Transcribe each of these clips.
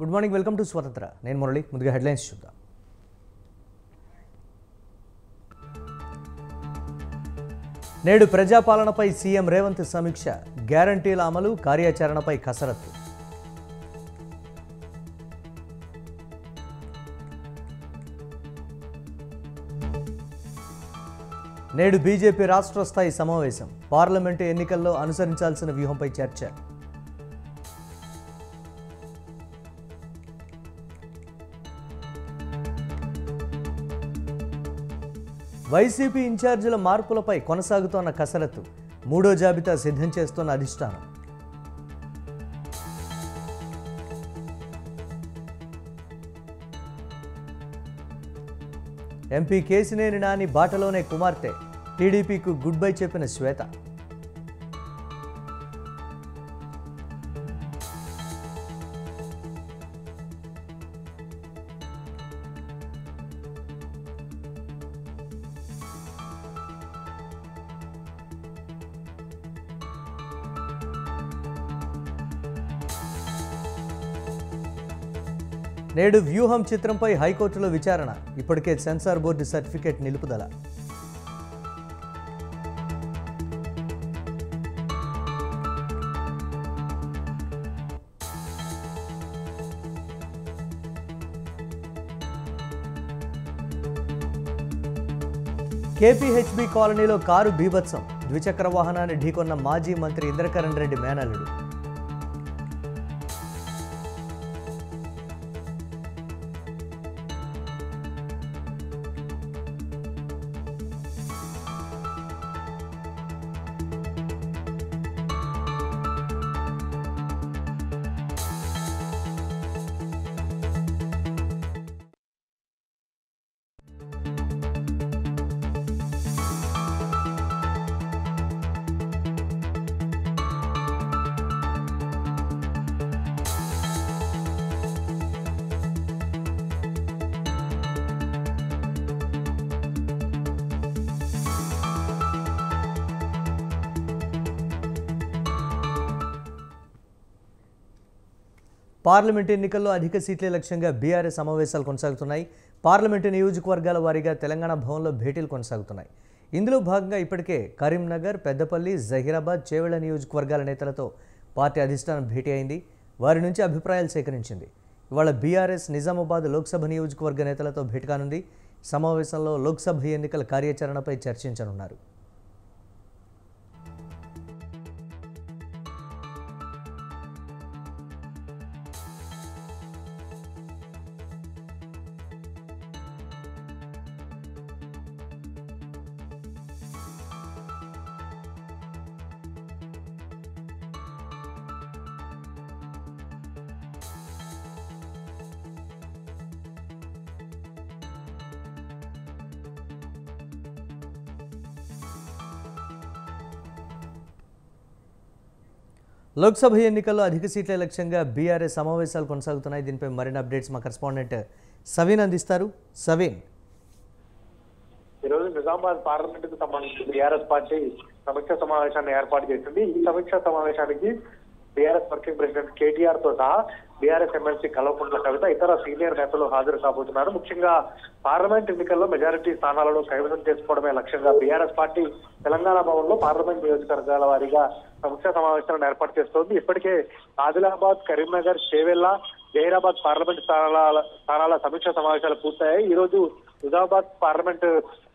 Good morning, welcome to స్వతంత్ర. నేను మురళి. ముందుగా హెడ్లైన్స్ చూద్దాం. నేడు ప్రజాపాలనపై సీఎం రేవంత్ సమీక్ష, గ్యారంటీల అమలు, కార్యాచరణపై కసరత్తు. నేడు బీజేపీ రాష్ట్ర స్థాయి సమావేశం, పార్లమెంటు ఎన్నికల్లో అనుసరించాల్సిన వ్యూహంపై చర్చ. వైసీపీ ఇన్ఛార్జీల మార్పులపై కొనసాగుతోన్న కసరత్తు, మూడో జాబితా సిద్ధం చేస్తున్న అధిష్టానం. ఎంపీ కేసినేని నాని బాటలోనే కుమార్తె, టీడీపీకు గుడ్ బై చెప్పిన శ్వేత. నేడు వ్యూహం చిత్రంపై హైకోర్టులో విచారణ, ఇప్పటికే సెన్సార్ బోర్డు సర్టిఫికేట్ నిలుపుదల. కేపీహెచ్బీ కాలనీలో కారు బీభత్సం, ద్విచక్ర వాహనాన్ని ఢీకొన్న మాజీ మంత్రి ఇంద్రకరణ్ రెడ్డి మేనల్లుడు. పార్లమెంటు ఎన్నికల్లో అధిక సీట్లే లక్ష్యంగా బీఆర్ఎస్ సమావేశాలు కొనసాగుతున్నాయి. పార్లమెంటు నియోజకవర్గాల వారీగా తెలంగాణ భవన్లో భేటీలు కొనసాగుతున్నాయి. ఇందులో భాగంగా ఇప్పటికే కరీంనగర్, పెద్దపల్లి, జహీరాబాద్, చేవెళ్ల నియోజకవర్గాల నేతలతో పార్టీ అధిష్టానం భేటీ అయింది. వారి నుంచి అభిప్రాయాలు సేకరించింది. ఇవాళ బీఆర్ఎస్ నిజామాబాద్ లోక్సభ నియోజకవర్గ నేతలతో భేటీ కానుంది. సమావేశంలో లోక్సభ ఎన్నికల కార్యాచరణపై చర్చించనున్నారు. లోక్సభ ఎన్నికల్లో అధిక సీట్ల లక్ష్యంగా బీఆర్ఎస్ సమావేశాలు కొనసాగుతున్నాయి. దీనిపై మరిన్ని అప్డేట్స్ మా కరెస్పాండెంట్ సవీన్ అందిస్తారు. సవీన్, ఈరోజు నిజామాబాద్ పార్లమెంటుకు సంబంధించి బీఆర్ఎస్ పార్టీ సమీక్ష సమావేశాన్ని ఏర్పాటు చేసింది. ఈ సమీక్ష సమావేశానికి బీఆర్ఎస్ వర్కింగ్ ప్రెసిడెంట్ కేటీఆర్ తో సహా బీఆర్ఎస్ ఎమ్మెల్సీ కల్వకుంట్ల కవిత, ఇతర సీనియర్ నేతలు హాజరు కాబోతున్నారు. ముఖ్యంగా పార్లమెంట్ ఎన్నికల్లో మెజారిటీ స్థానాలను కైవసం చేసుకోవడమే లక్ష్యంగా బీఆర్ఎస్ పార్టీ తెలంగాణ భవన్లో పార్లమెంట్ నియోజకవర్గాల వారీగా సమీక్ష సమావేశాలను ఏర్పాటు చేస్తోంది. ఇప్పటికే ఆదిలాబాద్, కరీంనగర్, చేవెళ్ల, జహీరాబాద్ పార్లమెంట్ స్థానాల సమీక్ష సమావేశాలు పూర్తయ్యాయి. ఈ రోజు నిజామాబాద్ పార్లమెంట్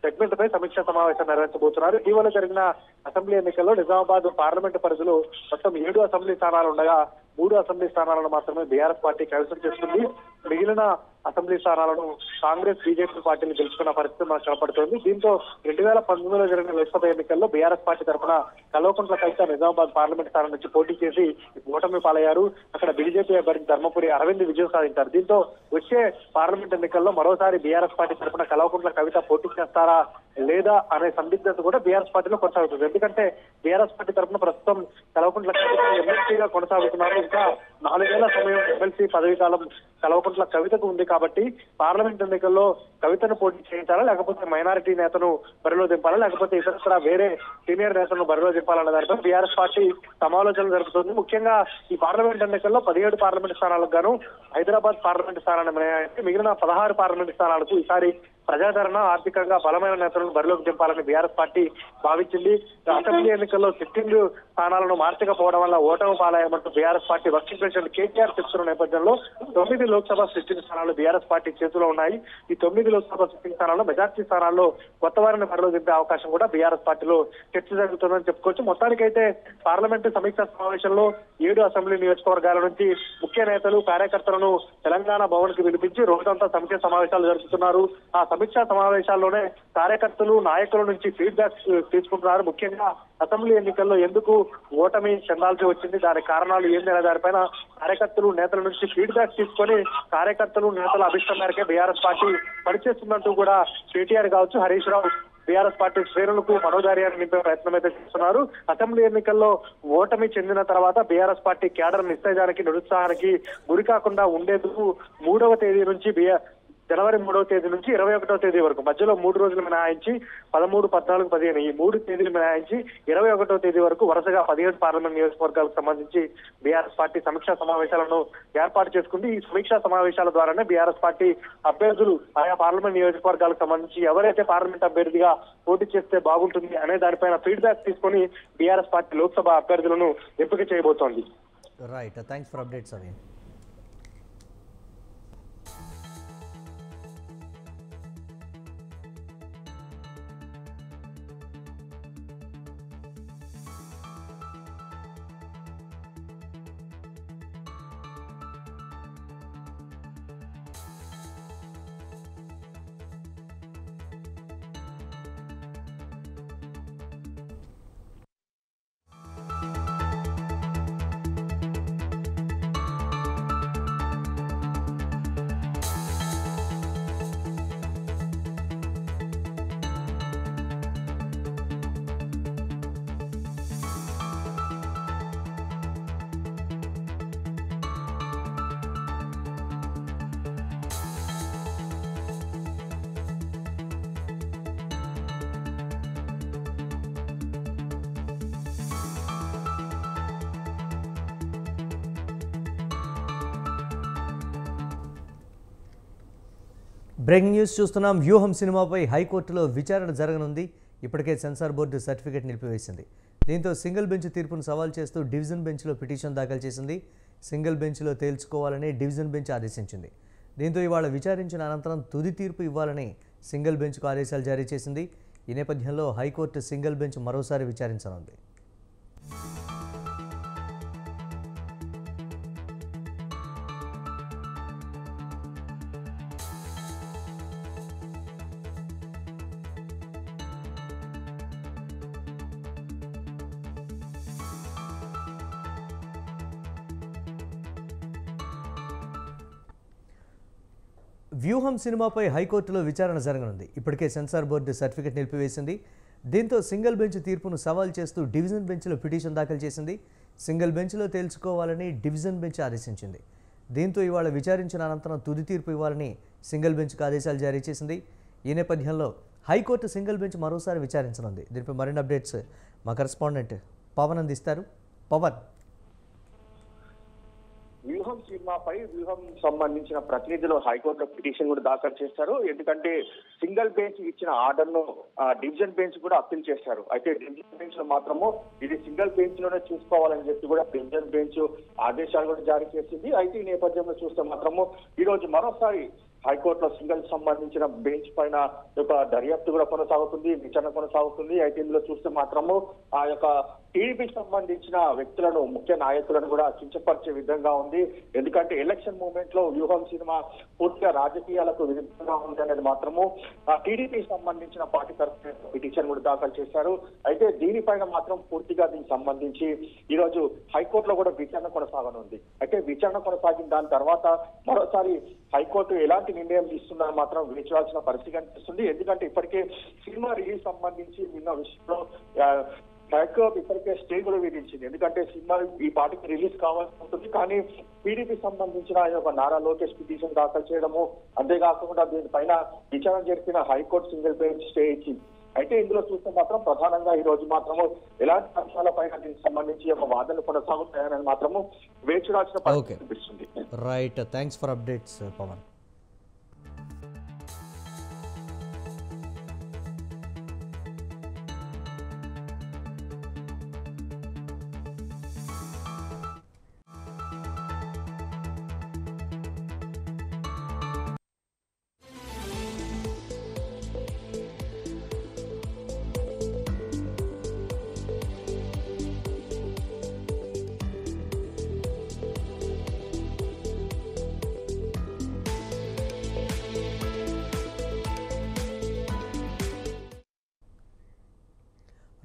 సెగ్మెంట్ పై సమీక్ష సమావేశం నిర్వహించబోతున్నారు. ఇటీవల జరిగిన అసెంబ్లీ ఎన్నికల్లో నిజామాబాద్ పార్లమెంటు పరిధిలో మొత్తం 7 అసెంబ్లీ స్థానాలు ఉండగా 3 అసెంబ్లీ స్థానాలను మాత్రమే బీఆర్ఎస్ పార్టీ కైవసం చేస్తుంది. మిగిలిన అసెంబ్లీ స్థానాలను కాంగ్రెస్, బీజేపీ పార్టీలు గెలుచుకున్న పరిస్థితి మనకు కనపడుతోంది. దీంతో 2019లో జరిగిన లోక్సభ ఎన్నికల్లో బీఆర్ఎస్ పార్టీ తరఫున కల్వకుంట్ల కవిత నిజామాబాద్ పార్లమెంట్ స్థానం నుంచి పోటీ చేసి ఓటమి పాలయ్యారు. అక్కడ బీజేపీ అభ్యర్థి ధర్మపురి అరవింద్ విజయం సాధించారు. దీంతో వచ్చే పార్లమెంట్ ఎన్నికల్లో మరోసారి బీఆర్ఎస్ పార్టీ తరఫున కల్వకుంట్ల కవిత పోటీ చేస్తారా లేదా అనే సందిగ్ధత కూడా బీఆర్ఎస్ పార్టీలో కొనసాగుతుంది. ఎందుకంటే బీఆర్ఎస్ పార్టీ తరఫున ప్రస్తుతం కల్వకుంట్ల కవిత ఎమ్మెల్సీగా కొనసాగుతున్నారు. ఇంకా 4 ఏళ్ల సమయం ఎమ్మెల్సీ పదవీ కాలం కల్వకుంట్ల కవితకు ఉంది. కాబట్టి పార్లమెంట్ ఎన్నికల్లో కవితను పోటీ చేయించాలా, లేకపోతే మైనారిటీ నేతను బరిలో దింపాలా, లేకపోతే ఇతర వేరే సీనియర్ నేతలను బరిలో దింపాలన్న దానిపై బీఆర్ఎస్ పార్టీ సమాలోచనలు జరుపుతుంది. ముఖ్యంగా ఈ పార్లమెంట్ ఎన్నికల్లో 17 పార్లమెంట్ స్థానాలకు గాను హైదరాబాద్ పార్లమెంట్ స్థానాన్ని మినహాయించి మిగిలిన 16 పార్లమెంట్ స్థానాలకు ఈసారి ప్రజాదరణ ఆర్థికంగా బలమైన నేతలను బరిలోకి దింపాలని బీఆర్ఎస్ పార్టీ భావించింది. అసెంబ్లీ ఎన్నికల్లో సిట్టింగ్ స్థానాలను మార్చకపోవడం వల్ల ఓటమి పాలయ్యమంటూ BRS party working president KTR చెప్తున్న నేపథ్యంలో 9 లోక్సభ సిట్టింగ్ స్థానాలు బీఆర్ఎస్ పార్టీ చేతిలో ఉన్నాయి. ఈ 9 లోక్సభ సిట్టింగ్ స్థానాల్లో మెజార్టీ స్థానాల్లో కొత్త వారిని బరిలో దింపే అవకాశం కూడా బీఆర్ఎస్ పార్టీలో చర్చ జరుగుతుందని చెప్పుకోవచ్చు. మొత్తానికైతే పార్లమెంటు సమీక్షా సమావేశంలో 7 అసెంబ్లీ నియోజకవర్గాల నుంచి ముఖ్య నేతలు కార్యకర్తలను తెలంగాణ భవన్ కి పిలిపించి రోజంతా సమీక్షా సమావేశాలు జరుపుతున్నారు. ఆ సమీక్షా సమావేశాల్లోనే కార్యకర్తలు నాయకుల నుంచి ఫీడ్బ్యాక్ తీసుకుంటున్నారు. ముఖ్యంగా అసెంబ్లీ ఎన్నికల్లో ఎందుకు ఓటమి చెందాల్సి వచ్చింది, దాని కారణాలు ఏంటనే దానిపైన కార్యకర్తలు నేతల నుంచి ఫీడ్బ్యాక్ తీసుకొని కార్యకర్తలు నేతల అభిష్టం మేరకే బీఆర్ఎస్ పార్టీ పనిచేస్తుందంటూ కూడా కేటీఆర్ కావచ్చు, హరీష్ రావు బీఆర్ఎస్ పార్టీ శ్రేణులకు మనోధైర్యాన్ని నింపే ప్రయత్నం అయితే చేస్తున్నారు. అసెంబ్లీ ఎన్నికల్లో ఓటమి చెందిన తర్వాత బీఆర్ఎస్ పార్టీ కేడర్ నిస్తేజానికి నిరుత్సాహానికి గురి కాకుండా ఉండేందుకు 3వ తేదీ నుంచి జనవరి 3వ తేదీ నుంచి 21వ తేదీ వరకు మధ్యలో 3 రోజులు మినహాయించి 13, 14, 15 ఈ 3 తేదీలు మినహాయించి 21వ తేదీ వరకు వరుసగా 17 పార్లమెంట్ నియోజకవర్గాలకు సంబంధించి బీఆర్ఎస్ పార్టీ సమీక్షా సమావేశాలను ఏర్పాటు చేసుకుంది. ఈ సమీక్షా సమావేశాల ద్వారానే బీఆర్ఎస్ పార్టీ అభ్యర్థులు ఆయా పార్లమెంట్ నియోజకవర్గాలకు సంబంధించి ఎవరైతే పార్లమెంట్ అభ్యర్థిగా పోటీ చేస్తే బాగుంటుంది అనే దానిపైన ఫీడ్బ్యాక్ తీసుకొని బీఆర్ఎస్ పార్టీ లోక్సభ అభ్యర్థులను ఎంపిక చేయబోతోంది. Right, thanks for updates Avin. Breaking news చూస్తున్నాం. వ్యూహం సినిమాపై హైకోర్టులో విచారణ జరగనుంది. ఇప్పటికే సెన్సార్ బోర్డు సర్టిఫికెట్ నిలిపివేసింది. దీంతో సింగిల్ బెంచ్ తీర్పును సవాల్ చేస్తూ డివిజన్ బెంచ్లో పిటిషన్ దాఖలు చేసింది. సింగిల్ బెంచ్లో తేల్చుకోవాలని డివిజన్ బెంచ్ ఆదేశించింది. దీంతో ఇవాళ విచారించిన అనంతరం తుది తీర్పు ఇవ్వాలని సింగిల్ బెంచ్కు ఆదేశాలు జారీ చేసింది. ఈ నేపథ్యంలో హైకోర్టు సింగిల్ బెంచ్ మరోసారి విచారించనుంది. వ్యూహం సినిమాపై హైకోర్టులో విచారణ జరగనుంది. ఇప్పటికే సెన్సార్ బోర్డు సర్టిఫికెట్ నిలిపివేసింది. దీంతో సింగిల్ బెంచ్ తీర్పును సవాల్ చేస్తూ డివిజన్ బెంచ్లో పిటిషన్ దాఖలు చేసింది. సింగిల్ బెంచ్లో తేల్చుకోవాలని డివిజన్ బెంచ్ ఆదేశించింది. దీంతో ఇవాళ విచారించిన అనంతరం తుది తీర్పు ఇవ్వాలని సింగిల్ బెంచ్కు ఆదేశాలు జారీ చేసింది. ఈ నేపథ్యంలో హైకోర్టు సింగిల్ బెంచ్ మరోసారి విచారించనుంది. దీనిపై మరిన్ని అప్డేట్స్ మా కరెస్పాండెంట్ పవన్ అందిస్తారు. పవన్, వ్యూహం సినిమాపై వ్యూహం సంబంధించిన ప్రతినిధులు హైకోర్టులో పిటిషన్ కూడా దాఖలు చేస్తారు. ఎందుకంటే సింగిల్ బెంచ్ ఇచ్చిన ఆర్డర్ ను డివిజన్ బెంచ్ కూడా అప్పీల్ చేస్తారు. అయితే డివిజన్ బెంచ్ లో మాత్రము ఇది సింగిల్ బెంచ్ లోనే చూసుకోవాలని చెప్పి కూడా డివిజన్ బెంచ్ ఆదేశాలు కూడా జారీ చేసింది. అయితే ఈ నేపథ్యంలో చూస్తే మాత్రము ఈ రోజు మరోసారి హైకోర్టులో సింగిల్ సంబంధించిన బెంచ్ పైన యొక్క దర్యాప్తు కూడా కొనసాగుతుంది, విచారణ కొనసాగుతుంది. అయితే ఇందులో చూస్తే మాత్రము ఆ యొక్క టీడీపీకి సంబంధించిన వ్యక్తులను, ముఖ్య నాయకులను కూడా కించపరిచే విధంగా ఉంది. ఎందుకంటే ఎలక్షన్ మూమెంట్ లో వ్యూహం సినిమా పూర్తిగా రాజకీయాలకు విరుద్ధంగా ఉంది అనేది మాత్రము టీడీపీకి సంబంధించిన పార్టీ తరఫున పిటిషన్ కూడా దాఖలు చేశారు. అయితే దీనిపైన మాత్రం పూర్తిగా దీనికి సంబంధించి ఈ రోజు హైకోర్టులో కూడా విచారణ కొనసాగనుంది. అయితే విచారణ కొనసాగిన దాని తర్వాత మరోసారి హైకోర్టు ఎలాంటి నిర్ణయం తీసుకున్నా మాత్రం వేచాల్సిన పరిస్థితి కనిపిస్తుంది. ఎందుకంటే ఇప్పటికే సినిమా రిలీజ్ సంబంధించి నిన్న విషయంలో హైకోర్టు ఇప్పటికే స్టే కూడా విధించింది. ఎందుకంటే సినిమా ఈ పాటికి రిలీజ్ కావాల్సి ఉంటుంది. కానీ టీడీపీ సంబంధించిన ఆయన ఒక నారా లోకేష్ పిటిషన్ దాఖలు చేయడము, అంతేకాకుండా దీనిపైన విచారణ జరిపిన హైకోర్టు సింగిల్ బెంచ్ స్టే ఇచ్చింది. అయితే ఇందులో చూస్తే మాత్రం ప్రధానంగా ఈ రోజు మాత్రము ఎలాంటి అంశాలపైన దీనికి సంబంధించి ఒక వాదనలు కొనసాగుతాయని మాత్రము వేచి చూడాల్సిన పరిస్థితి కనిపిస్తుంది. Right, thanks for updates Pawan.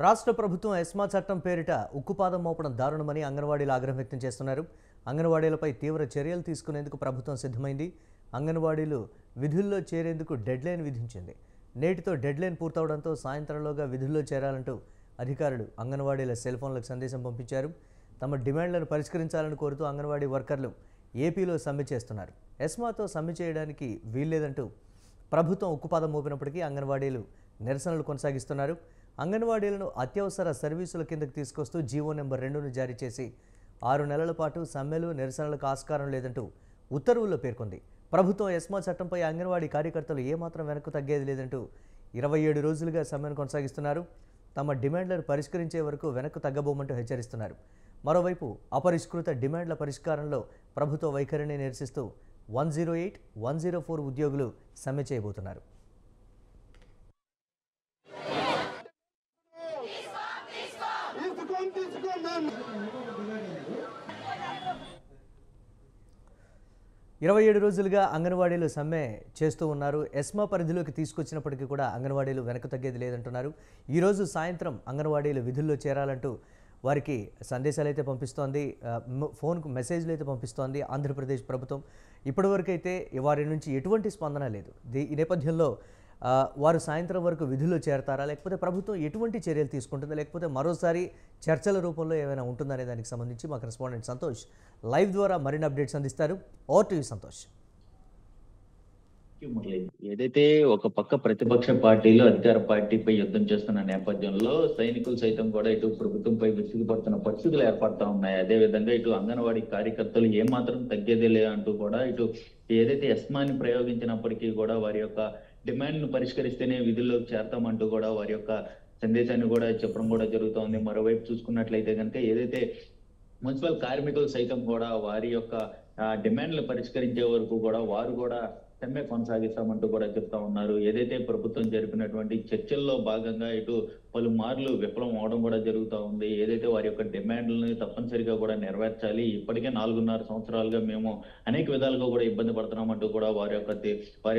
రాష్ట్ర ప్రభుత్వం ఎస్మా చట్టం పేరిట ఉక్కుపాదం మోపడం దారుణమని అంగన్వాడీలు ఆగ్రహం వ్యక్తం చేస్తున్నారు. అంగన్వాడీలపై తీవ్ర చర్యలు తీసుకునేందుకు ప్రభుత్వం సిద్ధమైంది. అంగన్వాడీలు విధుల్లో చేరేందుకు డెడ్లైన్ విధించింది. నేటితో డెడ్లైన్ పూర్తవడంతో సాయంత్రంలోగా విధుల్లో చేరాలంటూ అధికారులు అంగన్వాడీల సెల్ ఫోన్లకు సందేశం పంపించారు. తమ డిమాండ్లను పరిష్కరించాలని కోరుతూ అంగన్వాడీ వర్కర్లు ఏపీలో సమ్మె చేస్తున్నారు. ఎస్మాతో సమ్మె చేయడానికి వీల్లేదంటూ ప్రభుత్వం ఉక్కుపాదం మోపినప్పటికీ అంగన్వాడీలు నిరసనలు కొనసాగిస్తున్నారు. అంగన్వాడీలను అత్యవసర సర్వీసుల కిందకు తీసుకొస్తూ జీవో నెంబర్ 2ను జారీ చేసి 6 నెలల పాటు సమ్మెలు నిరసనలకు ఆస్కారం లేదంటూ ఉత్తర్వుల్లో పేర్కొంది. ప్రభుత్వం ఎస్మా చట్టంపై అంగన్వాడీ కార్యకర్తలు ఏమాత్రం వెనక్కు తగ్గేది లేదంటూ 27 రోజులుగా సమ్మెను కొనసాగిస్తున్నారు. తమ డిమాండ్లను పరిష్కరించే వరకు వెనక్కు తగ్గబోమంటూ హెచ్చరిస్తున్నారు. మరోవైపు అపరిష్కృత డిమాండ్ల పరిష్కారంలో ప్రభుత్వ వైఖరిని నిరసిస్తూ 108, 104 ఉద్యోగులు సమ్మె చేయబోతున్నారు. ఇరవై 27 రోజులుగా అంగన్వాడీలు సమ్మె చేస్తూ ఉన్నారు. ఎస్మా పరిధిలోకి తీసుకొచ్చినప్పటికీ కూడా అంగన్వాడీలు వెనక్కు తగ్గేది లేదంటున్నారు. ఈరోజు సాయంత్రం అంగన్వాడీలు విధుల్లో చేరాలంటూ వారికి సందేశాలు అయితే పంపిస్తోంది, ఫోన్కు మెసేజ్లు అయితే పంపిస్తోంది ఆంధ్రప్రదేశ్ ప్రభుత్వం. ఇప్పటివరకు అయితే వారి నుంచి ఎటువంటి స్పందన లేదు. ఈ నేపథ్యంలో వారు సాయంత్రం వరకు విధుల్లో చేరతారా, లేకపోతే ప్రభుత్వం ఎటువంటి చర్యలు తీసుకుంటుందా, లేకపోతే మరోసారి చర్చల రూపంలో ఏమైనా ఉంటుందనే దానికి సంబంధించి మా కరెస్పాండెంట్ సంతోష్ లైవ్ ద్వారా మరిన్ని అప్డేట్స్ అందిస్తారు. Over to you Santosh. ఏదైతే ఒక పక్క ప్రతిపక్ష పార్టీలు అధికార పార్టీపై యుద్ధం చేస్తున్న నేపథ్యంలో సైనికులు సైతం కూడా ఇటు ప్రభుత్వంపై విసిగిపడుతున్న పరిస్థితులు ఏర్పడతా ఉన్నాయి. అదే విధంగా ఇటు అంగన్వాడీ కార్యకర్తలు ఏమాత్రం తగ్గేదే లే అంటూ కూడా ఇటు ఏదైతే ఎస్మాని ప్రయోగించినప్పటికీ కూడా వారి యొక్క డిమాండ్ ను పరిష్కరిస్తేనే విధుల్లోకి చేరతామంటూ కూడా వారి యొక్క సందేశాన్ని కూడా చెప్పడం కూడా జరుగుతోంది. మరోవైపు చూసుకున్నట్లయితే కనుక ఏదైతే మున్సిపల్ కార్మికులు సైతం కూడా వారి యొక్క డిమాండ్లు పరిష్కరించే వరకు కూడా వారు కూడా సమ్మె కొనసాగిస్తామంటూ కూడా చెప్తా ఉన్నారు. ఏదైతే ప్రభుత్వం జరిపినటువంటి చర్చల్లో భాగంగా ఇటు పలుమార్లు విఫలం అవడం కూడా జరుగుతూ ఉంది. ఏదైతే వారి యొక్క డిమాండ్లని తప్పనిసరిగా కూడా నెరవేర్చాలి, ఇప్పటికే 4.5 సంవత్సరాలుగా మేము అనేక విధాలుగా కూడా ఇబ్బంది పడుతున్నామంటూ కూడా వారి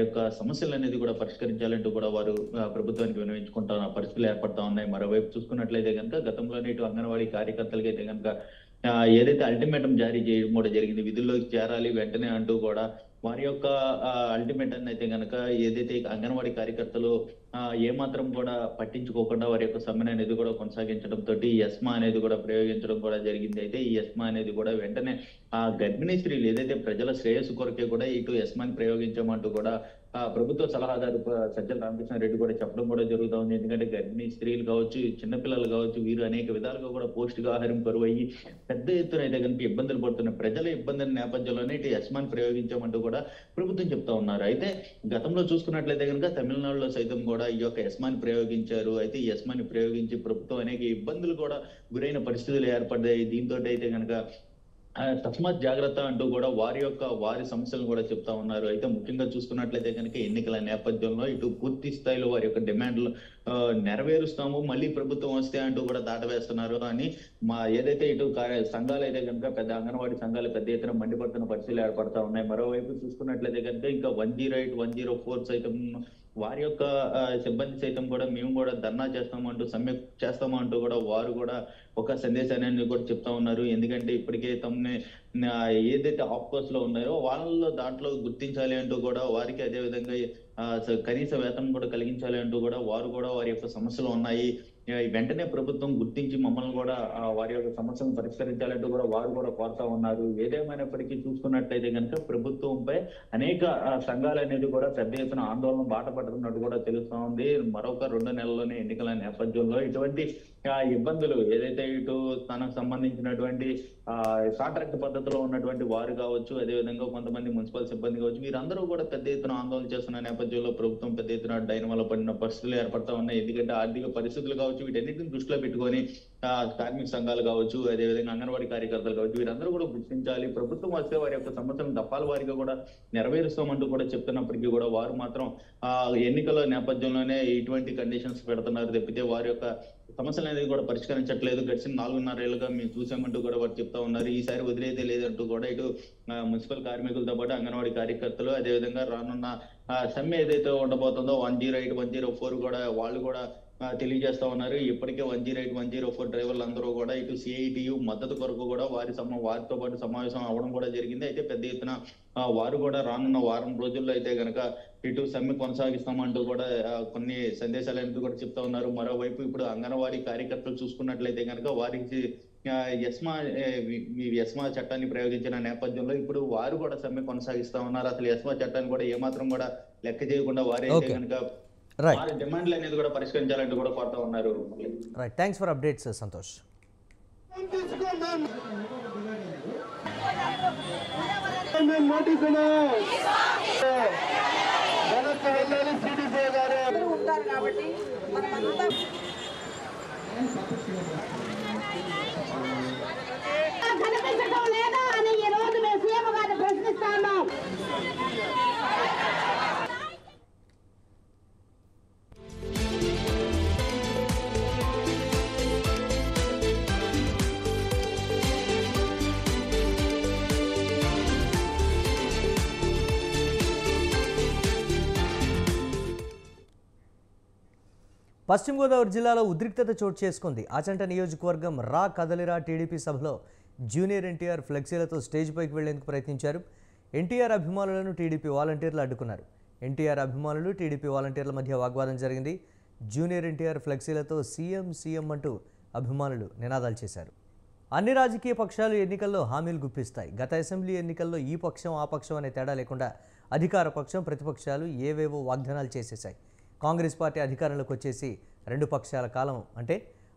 యొక్క సమస్యలు అనేది కూడా పరిష్కరించాలంటూ కూడా వారు ప్రభుత్వానికి విన్నవించుకుంటున్న పరిస్థితులు ఏర్పడతా ఉన్నాయి. మరోవైపు చూసుకున్నట్లయితే కనుక గతంలోనే ఇటు అంగన్వాడీ కార్యకర్తలకి అయితే కనుక ఏదైతే అల్టిమేటం జారీ చేయడం కూడా జరిగింది, విధుల్లోకి చేరాలి వెంటనే అంటూ కూడా వారి యొక్క అల్టిమేట్ అయితే కనుక ఏదైతే అంగన్వాడీ కార్యకర్తలు ఏమాత్రం కూడా పట్టించుకోకుండా వారి యొక్క సమ్మె అనేది కూడా కొనసాగించడంతో ఈ ఎస్మా అనేది కూడా ప్రయోగించడం కూడా జరిగింది. అయితే ఈ ఎస్మా అనేది కూడా వెంటనే గర్భిణీ స్త్రీలు ఏదైతే ప్రజల శ్రేయస్సు కొరకే కూడా ఇటు ఎస్మాని ప్రయోగించమంటూ కూడా ప్రభుత్వ సలహాదారు సజ్జల రామకృష్ణారెడ్డి కూడా చెప్పడం కూడా జరుగుతూ ఉంది. ఎందుకంటే గర్భిణీ స్త్రీలు కావచ్చు, చిన్నపిల్లలు కావచ్చు, వీరు అనేక విధాలుగా కూడా పౌష్టికాహారం కరువు అయ్యి పెద్ద ఎత్తున అయితే కనుక ఇబ్బందులు పడుతున్న ప్రజల ఇబ్బందుల నేపథ్యంలోనే ఇటు ఎస్మాని ప్రయోగించామంటూ కూడా ప్రభుత్వం చెప్తా ఉన్నారు. అయితే గతంలో చూసుకున్నట్లయితే కనుక తమిళనాడులో సైతం కూడా ఈ యొక్క ఎస్మాని ప్రయోగించారు. అయితే ఈ ఎస్మాని ప్రయోగించి ప్రభుత్వం అనేక ఇబ్బందులు కూడా గురైన పరిస్థితులు ఏర్పడ్డాయి. దీంతో అయితే కనుక తస్మాత్ జాగ్రత్త అంటూ కూడా వారి సమస్యలను కూడా చెప్తా ఉన్నారు. అయితే ముఖ్యంగా చూసుకున్నట్లయితే కనుక ఎన్నికల నేపథ్యంలో ఇటు పూర్తి స్థాయిలో వారి యొక్క డిమాండ్లు నెరవేరుస్తాము, మళ్ళీ ప్రభుత్వం వస్తే అంటూ కూడా దాటవేస్తున్నారు అని ఏదైతే ఇటు సంఘాలు అయితే కనుక అంగన్వాడీ సంఘాలు పెద్ద ఎత్తున మండిపడుతున్న పరిస్థితులు ఏర్పడతా ఉన్నాయి. మరోవైపు చూసుకున్నట్లయితే కనుక ఇంకా 108, 104 సైతం వారి యొక్క సిబ్బంది సైతం కూడా మేము కూడా ధర్నా చేస్తామంటూ సమ్మె చేస్తామంటూ కూడా వారు కూడా ఒక సందేశాన్ని కూడా చెప్తా ఉన్నారు. ఎందుకంటే ఇప్పటికే తమని ఏదైతే ఆఫ్ కోర్స్ లో ఉన్నాయో వాళ్ళలో దాంట్లో గుర్తించాలి అంటూ కూడా వారికి అదే విధంగా కనీస వేతనం కూడా కలిగించాలి అంటూ కూడా వారు కూడా వారి యొక్క సమస్యలు ఉన్నాయి. వెంటనే ప్రభుత్వం గుర్తించి మమ్మల్ని కూడా వారి యొక్క సమస్యలను పరిష్కరించాలంటూ కూడా వారు కూడా కోరుతా ఉన్నారు. ఏదేమైనప్పటికీ చూసుకున్నట్లయితే కనుక ప్రభుత్వంపై అనేక సంఘాలు అనేది కూడా పెద్ద ఎత్తున ఆందోళన బాట పడుతున్నట్టు కూడా తెలుస్తా ఉంది. మరొక 2 నెలల్లోనే ఎన్నికల నేపథ్యంలో ఇటువంటి ఇబ్బందులు ఏదైతే ఇటు తనకు సంబంధించినటువంటి కాంట్రాక్ట్ పద్ధతిలో ఉన్నటువంటి వారు కావచ్చు, అదేవిధంగా కొంతమంది మున్సిపల్ సిబ్బంది కావచ్చు, వీరందరూ కూడా పెద్ద ఎత్తున ఆందోళన చేస్తున్న నేపథ్యంలో ప్రభుత్వం పెద్ద ఎత్తున డైనమాలో పడిన పరిస్థితులు ఏర్పడతా ఉన్నాయి. ఎందుకంటే ఆర్థిక పరిస్థితులు కావచ్చు, వీటన్నిటిని దృష్టిలో పెట్టుకొని కార్మిక సంఘాలు కావచ్చు, అదేవిధంగా అంగన్వాడీ కార్యకర్తలు కావచ్చు, వీరందరూ కూడా గుర్తించాలి. ప్రభుత్వం వస్తే వారి యొక్క సమస్యలను దఫాల వారిగా కూడా నెరవేరుస్తామంటూ కూడా చెప్తున్నప్పటికీ కూడా వారు మాత్రం ఎన్నికల నేపథ్యంలోనే ఇటువంటి కండిషన్స్ పెడుతున్నారు తప్పితే వారి యొక్క సమస్యలు అనేది కూడా పరిష్కరించట్లేదు. గడిచిన 4.5 ఏళ్ళుగా మేము చూసామంటూ కూడా వారు చెప్తా ఉన్నారు. ఈసారి వదిలేదే లేదంటూ కూడా ఇటు మున్సిపల్ కార్మికులతో పాటు అంగన్వాడీ కార్యకర్తలు, అదేవిధంగా రానున్న సమ్మె ఏదైతే ఉండబోతుందో 108, 104 కూడా వాళ్ళు కూడా తెలియజేస్తా ఉన్నారు. ఇప్పటికే 108, 104 డ్రైవర్లు అందరూ కూడా ఇటు సిఐటియు మద్దతు కొరకు కూడా వారితో పాటు సమావేశం అవ్వడం కూడా జరిగింది. అయితే పెద్ద ఎత్తున వారు కూడా రానున్న వారం రోజుల్లో అయితే గనక ఇటు సమ్మె కొనసాగిస్తామంటూ కూడా కొన్ని సందేశాలు అనేది కూడా చెప్తా ఉన్నారు. మరోవైపు ఇప్పుడు అంగన్వాడీ కార్యకర్తలు చూసుకున్నట్లయితే కనుక వారికి ఎస్మా చట్టాన్ని ప్రయోగించిన నేపథ్యంలో ఇప్పుడు వారు కూడా సమ్మె కొనసాగిస్తా ఉన్నారు. అసలు ఎస్మా చట్టాన్ని కూడా ఏమాత్రం కూడా లెక్క చేయకుండా వారైతే కనుక వారి డిమాండ్లు అనేది కూడా పరిష్కరించాలంటూ కూడా కోరుతా ఉన్నారు. Right, thanks for updates Santosh. కనిపించడం లేదా అని ఈ రోజు మేము సీఎం గారిని ప్రశ్నిస్తాము. పశ్చిమ గోదావరి జిల్లాలో ఉద్రిక్తత చోటు చేసుకుంది. ఆచంట నియోజకవర్గం రా కదలిరా టీడీపీ సభలో జూనియర్ ఎన్టీఆర్ ఫ్లెక్సీలతో స్టేజ్ పైకి వెళ్లేందుకు ప్రయత్నించారు. ఎన్టీఆర్ అభిమానులను టీడీపీ వాలంటీర్లు అడ్డుకున్నారు. ఎన్టీఆర్ అభిమానులు టీడీపీ వాలంటీర్ల మధ్య వాగ్వాదం జరిగింది. జూనియర్ ఎన్టీఆర్ ఫ్లెక్సీలతో సీఎం సీఎం అంటూ అభిమానులు నినాదాలు చేశారు. అన్ని రాజకీయ పక్షాలు ఎన్నికల్లో హామీలు గుప్పిస్తాయి. గత అసెంబ్లీ ఎన్నికల్లో ఈ పక్షం ఆ పక్షం అనే తేడా లేకుండా అధికార పక్షం ప్రతిపక్షాలు ఏవేవో వాగ్దానాలు చేసేశాయి. కాంగ్రెస్ పార్టీ అధికారంలోకి వచ్చేసి 2 పక్షాల కాలం అంటే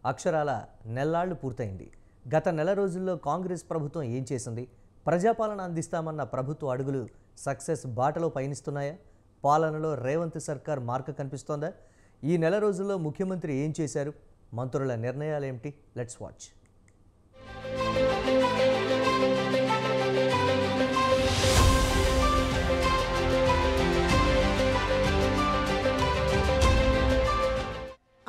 అక్షరాల నెల్లాళ్లు పూర్తయింది. గత నెల రోజుల్లో కాంగ్రెస్ ప్రభుత్వం ఏం చేసింది? ప్రజాపాలన అందిస్తామన్న ప్రభుత్వ అడుగులు సక్సెస్ బాటలో పయనిస్తున్నాయా? పాలనలో రేవంత్ సర్కార్ మార్క కనిపిస్తోందా? ఈ నెల రోజుల్లో ముఖ్యమంత్రి ఏం చేశారు? మంత్రుల నిర్ణయాలేమిటి? Let's watch.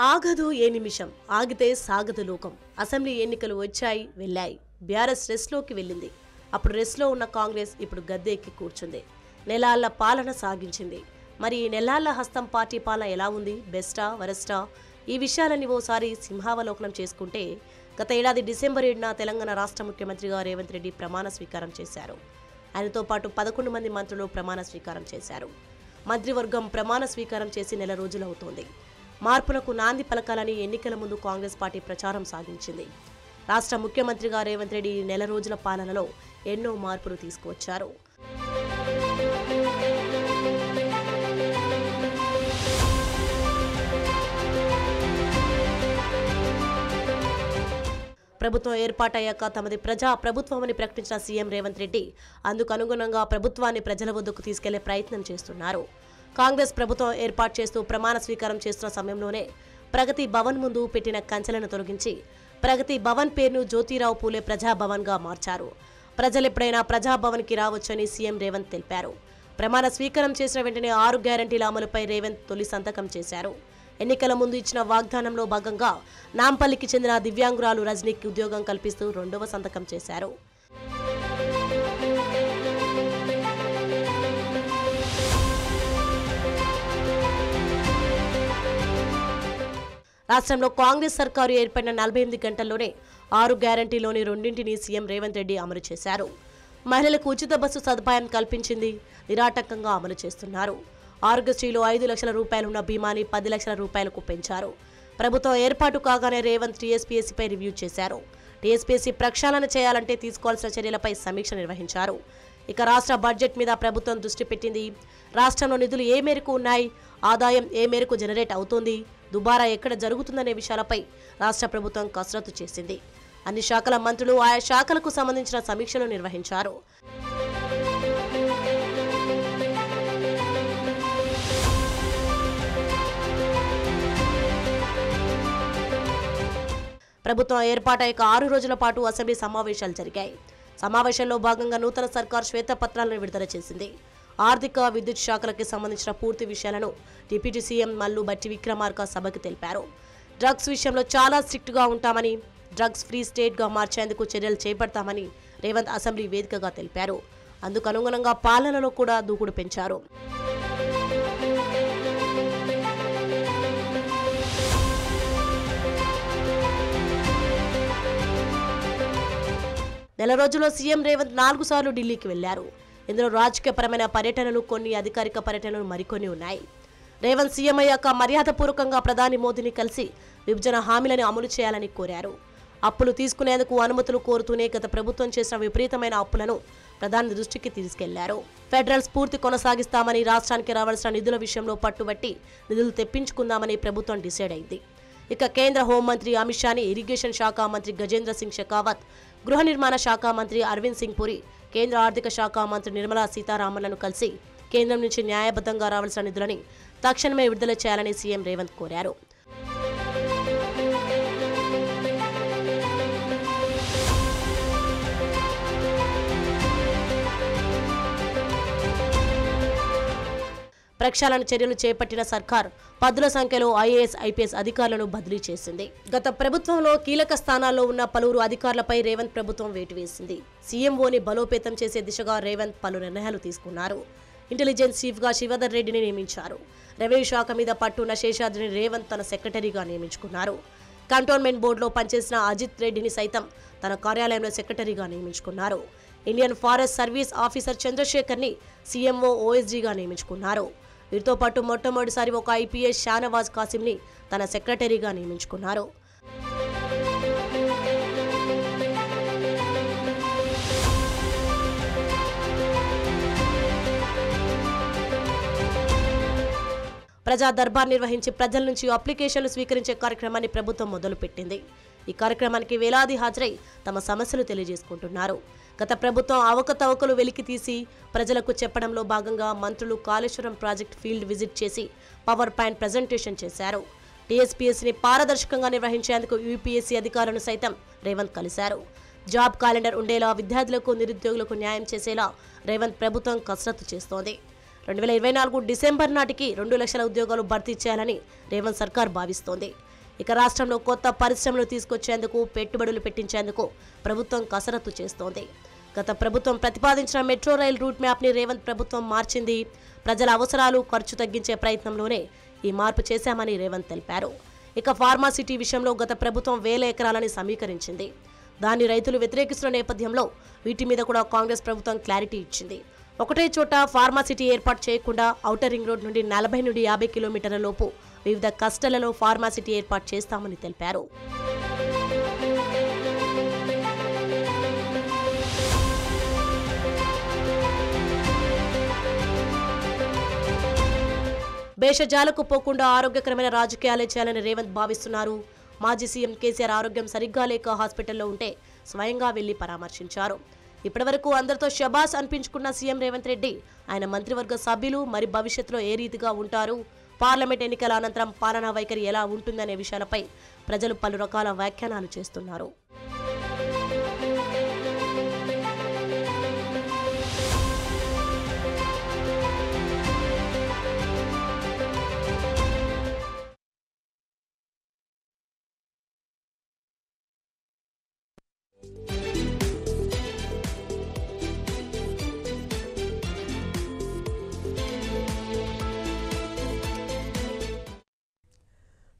ఆగదు ఏ నిమిషం, ఆగితే సాగదు లోకం. అసెంబ్లీ ఎన్నికలు వచ్చాయి, వెళ్ళాయి. బీఆర్ఎస్ రెస్ట్లోకి వెళ్ళింది. అప్పుడు రెస్ట్లో ఉన్న కాంగ్రెస్ ఇప్పుడు గద్దె ఎక్కి కూర్చుంది. నెలాళ్ల పాలన సాగించింది. మరి ఈ నెలాళ్ల హస్తం పార్టీ పాలన ఎలా ఉంది? బెస్టా వరస్టా? ఈ విషయాలన్నీ ఓసారి సింహావలోకనం చేసుకుంటే గత ఏడాది డిసెంబర్ 7న తెలంగాణ రాష్ట్ర ముఖ్యమంత్రిగా రేవంత్ రెడ్డి ప్రమాణ స్వీకారం చేశారు. ఆయనతో పాటు 11 మంది మంత్రులు ప్రమాణ స్వీకారం చేశారు. మంత్రివర్గం ప్రమాణ స్వీకారం చేసి నెల రోజులవుతోంది. మార్పులకు నాంది పలకాలని ఎన్నికల ముందు కాంగ్రెస్ పార్టీ ప్రచారం సాగించింది. రాష్ట్ర ముఖ్యమంత్రిగా రేవంత్ రెడ్డి నెల రోజుల పాలనలో ఎన్నో మార్పులు తీసుకువచ్చారు. ప్రభుత్వం ఏర్పాటయ్యాక తమది ప్రజా ప్రభుత్వమని ప్రకటించిన సీఎం రేవంత్ రెడ్డి అందుకు అనుగుణంగా ప్రభుత్వాన్ని ప్రజల వద్దకు తీసుకెళ్లే ప్రయత్నం చేస్తున్నారు. కాంగ్రెస్ ప్రభుత్వం ఏర్పాటు చేస్తూ ప్రమాణ స్వీకారం చేస్తున్న సమయంలోనే ప్రగతి భవన్ ముందు పెట్టిన కంచెలను తొలగించి ప్రగతి భవన్ పేరును జ్యోతిరావు పూలే ప్రజాభవన్గా మార్చారు. ప్రజలెప్పుడైనా ప్రజాభవన్కి రావచ్చని సీఎం రేవంత్ తెలిపారు. ప్రమాణ స్వీకారం చేసిన వెంటనే 6 గ్యారంటీల అమలుపై రేవంత్ తొలి సంతకం చేశారు. ఎన్నికల ముందు ఇచ్చిన వాగ్దానంలో భాగంగా నాంపల్లికి చెందిన దివ్యాంగురాలు రజనీకి ఉద్యోగం కల్పిస్తూ 2వ సంతకం చేశారు. రాష్ట్రంలో కాంగ్రెస్ సర్కారు ఏర్పడిన 48 గంటల్లోనే 6 గ్యారంటీలోని 2ంటిని సీఎం రేవంత్ రెడ్డి అమలు చేశారు. మహిళలకు ఉచిత బస్సు సదుపాయం కల్పించింది నిరాటంకంగా అమలు చేస్తున్నారు. ఆరోగ్యశ్రీలో 5 లక్షల రూపాయలున్న బీమాని 10 లక్షల రూపాయలకు పెంచారు. ప్రభుత్వం ఏర్పాటు కాగానే రేవంత్ టీఎస్పీఎస్సీపై రివ్యూ చేశారు. టీఎస్పీఎస్సీ ప్రక్షాళన చేయాలంటే తీసుకోవాల్సిన చర్యలపై సమీక్ష నిర్వహించారు. ఇక రాష్ట్ర బడ్జెట్ మీద ప్రభుత్వం దృష్టి పెట్టింది. రాష్ట్రంలో నిధులు ఏ మేరకు ఉన్నాయి, ఆదాయం ఏ మేరకు జనరేట్ అవుతోంది, దుబారా ఎక్కడ జరుగుతుందనే విషయాలపై రాష్ట్ర ప్రభుత్వం కసరత్తు చేసింది. అన్ని శాఖల మంత్రులు ఆయా శాఖలకు సంబంధించిన సమీక్షలు నిర్వహించారు. ప్రభుత్వం ఏర్పాటయ్యాక 6 రోజుల పాటు అసెంబ్లీ సమావేశాలు జరిగాయి. సమావేశంలో భాగంగా నూతన సర్కార్ శ్వేతపత్రాలను విడుదల చేసింది. ఆర్థిక, విద్యుత్ శాఖలకి సంబంధించిన పూర్తి విషయాలను డిప్యూటీ సీఎం మల్లు బట్టి విక్రమార్క సభకు తెలిపారు. డ్రగ్స్ విషయంలో చాలా స్ట్రిక్ట్గా ఉంటామని, డ్రగ్స్ ఫ్రీ స్టేట్గా మార్చేందుకు చర్యలు చేపడతామని రేవంత్ అసెంబ్లీ వేదికగా తెలిపారు. అందుకు అనుగుణంగా పాలనలో కూడా దూకుడు పెంచారు. నెల రోజుల్లో సీఎం రేవంత్ 4 సార్లు ఢిల్లీకి వెళ్లారు. ఇందులో రాజకీయపరమైన పర్యటనలు, కొన్ని అధికారిక పర్యటనలు మరికొన్ని ఉన్నాయి. రేవంత్ సీఎం అయ్యాక మర్యాదపూర్వకంగా ప్రధాని మోదీని కలిసి విభజన హామీలను అమలు చేయాలని కోరారు. అప్పులు తీసుకునేందుకు అనుమతులు కోరుతూనే గత ప్రభుత్వం చేసిన విపరీతమైన అప్పులను ప్రధాని దృష్టికి తీసుకెళ్లారు. ఫెడరల్ స్ఫూర్తి కొనసాగిస్తామని, రాష్ట్రానికి రావాల్సిన నిధుల విషయంలో పట్టుబట్టి నిధులు తెప్పించుకుందామని ప్రభుత్వం డిసైడ్ అయింది. ఇక కేంద్ర హోంమంత్రి అమిత్ షాని, ఇరిగేషన్ శాఖ మంత్రి గజేంద్ర సింగ్ షెకావత్, గృహ నిర్మాణ శాఖ మంత్రి అరవింద్ సింగ్ పురి, కేంద్ర ఆర్థిక శాఖ మంత్రి నిర్మలా సీతారామన్లను కలిసి కేంద్రం నుంచి న్యాయబద్ధంగా రావాల్సిన నిధులని తక్షణమే విడుదల చేయాలని సీఎం రేవంత్ కోరారు. ప్రక్షాళన చర్యలు చేపట్టిన సర్కార్ పదుల సంఖ్యలో ఐఏఎస్, ఐపీఎస్ అధికారులను బదిలీ చేసింది. గత ప్రభుత్వంలో కీలక స్థానాల్లో ఉన్న పలువురు అధికారులపై రేవంత్ ప్రభుత్వం వేటు వేసింది. సీఎంఓని బలోపేతం చేసే దిశగా రేవంత్ పలు నిర్ణయాలు తీసుకున్నారు. ఇంటెలిజెన్స్ చీఫ్గా శివధర్ రెడ్డిని నియమించారు. రెవెన్యూ శాఖ మీద పట్టున్న శేషాద్రిని రేవంత్ తన సెక్రటరీగా నియమించుకున్నారు. కంటోన్మెంట్ బోర్డులో పనిచేసిన అజిత్ రెడ్డిని సైతం తన కార్యాలయంలో సెక్రటరీగా నియమించుకున్నారు. ఇండియన్ ఫారెస్ట్ సర్వీస్ ఆఫీసర్ చంద్రశేఖర్ని సీఎంఓ ఓఎస్డీగా నియమించుకున్నారు. వీరితో పాటు మొట్టమొదటిసారి ఒక ఐపీఎస్ షానవాజ్ కాసింని తన సెక్రటరీగా నియమించుకున్నారు. ప్రజా దర్బార్ నిర్వహించి ప్రజల నుంచి అప్లికేషన్లు స్వీకరించే కార్యక్రమాన్ని ప్రభుత్వం మొదలుపెట్టింది. ఈ కార్యక్రమానికి వేలాది హాజరై తమ సమస్యలు తెలియజేసుకుంటున్నారు. గత ప్రభుత్వం అవకతవకలు వెలికి తీసి ప్రజలకు చెప్పడంలో భాగంగా మంత్రులు కాళేశ్వరం ప్రాజెక్ట్ ఫీల్డ్ విజిట్ చేసి పవర్ పాయింట్ ప్రజెంటేషన్ చేశారు. టీఎస్పీఎస్సీని పారదర్శకంగా నిర్వహించేందుకు యూపీఎస్సీ అధికారులను సైతం రేవంత్ కలిశారు. జాబ్ క్యాలెండర్ ఉండేలా, విద్యార్థులకు, నిరుద్యోగులకు న్యాయం చేసేలా రేవంత్ ప్రభుత్వం కసరత్తు చేస్తోంది. 2024 డిసెంబర్ నాటికి 2 లక్షల ఉద్యోగాలు భర్తీ చేయాలని రేవంత్ సర్కార్ భావిస్తోంది. ఇక రాష్ట్రంలో కొత్త పరిశ్రమలు తీసుకొచ్చేందుకు, పెట్టుబడులు పెట్టించేందుకు ప్రభుత్వం కసరత్తు చేస్తోంది. గత ప్రభుత్వం ప్రతిపాదించిన మెట్రో రైల్ రూట్ మ్యాప్ని రేవంత్ ప్రభుత్వం మార్చింది. ప్రజల అవసరాలు, ఖర్చు తగ్గించే ప్రయత్నంలోనే ఈ మార్పు చేశామని రేవంత్ తెలిపారు. ఇక ఫార్మాసిటీ విషయంలో గత ప్రభుత్వం 1000 ఎకరాలని సమీకరించింది. దాన్ని రైతులు వ్యతిరేకిస్తున్న నేపథ్యంలో వీటి మీద కూడా కాంగ్రెస్ ప్రభుత్వం క్లారిటీ ఇచ్చింది. ఒకటే చోట ఫార్మాసిటీ ఏర్పాటు చేయకుండా ఔటర్ రింగ్ రోడ్ నుండి 40 నుండి 50 కిలోమీటర్ల లోపు వివిధ క్లస్టర్లలో ఫార్మాసిటీ ఏర్పాటు చేస్తామని తెలిపారు. భేషజాలకు పోకుండా ఆరోగ్యకరమైన రాజకీయాలే చేయాలని రేవంత్ భావిస్తున్నారు. మాజీ సీఎం కేసీఆర్ ఆరోగ్యం సరిగ్గా లేక హాస్పిటల్లో ఉంటే స్వయంగా వెళ్లి పరామర్శించారు. ఇప్పటివరకు అందరితో షబాస్ అనిపించుకున్న సీఎం రేవంత్ రెడ్డి, ఆయన మంత్రివర్గ సభ్యులు మరి భవిష్యత్తులో ఏ రీతిగా ఉంటారు, పార్లమెంట్ ఎన్నికల అనంతరం పాలనా వైఖరి ఎలా ఉంటుందనే విషయాలపై ప్రజలు పలు రకాల వ్యాఖ్యానాలు చేస్తున్నారు.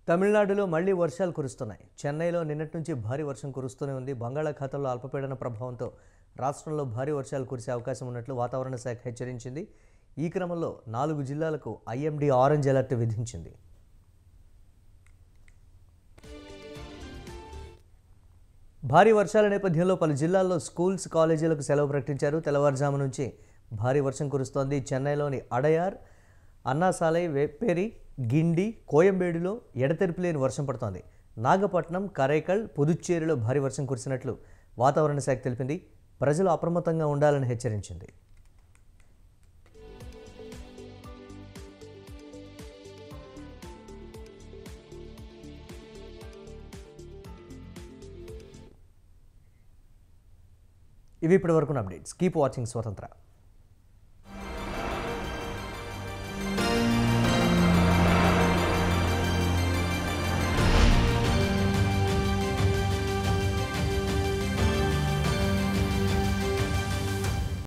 తమిళనాడులో మళ్లీ వర్షాలు కురుస్తున్నాయి. చెన్నైలో నిన్నటి నుంచి భారీ వర్షం కురుస్తూనే ఉంది. బంగాళాఖాతంలో అల్పపీడన ప్రభావంతో రాష్ట్రంలో భారీ వర్షాలు కురిసే అవకాశం ఉన్నట్లు వాతావరణ శాఖ హెచ్చరించింది. ఈ క్రమంలో 4 జిల్లాలకు ఐఎండీ ఆరెంజ్ అలర్ట్ విధించింది. భారీ వర్షాల నేపథ్యంలో పలు జిల్లాల్లో స్కూల్స్ కాలేజీలకు సెలవు ప్రకటించారు. తెల్లవారుజాము నుంచి భారీ వర్షం కురుస్తోంది. చెన్నైలోని అడయార్, అన్నాసాలై, వేప్పేరి, గిండి, కోయంబేడులో ఎడతెరిపి లేని వర్షం పడుతోంది. నాగపట్నం, కరైకల్, పుదుచ్చేరిలో భారీ వర్షం కురిసినట్లు వాతావరణ శాఖ తెలిపింది. ప్రజలు అప్రమత్తంగా ఉండాలని హెచ్చరించింది. ఇవి ఇప్పటివరకు అప్డేట్స్. కీప్ వాచింగ్ స్వతంత్ర.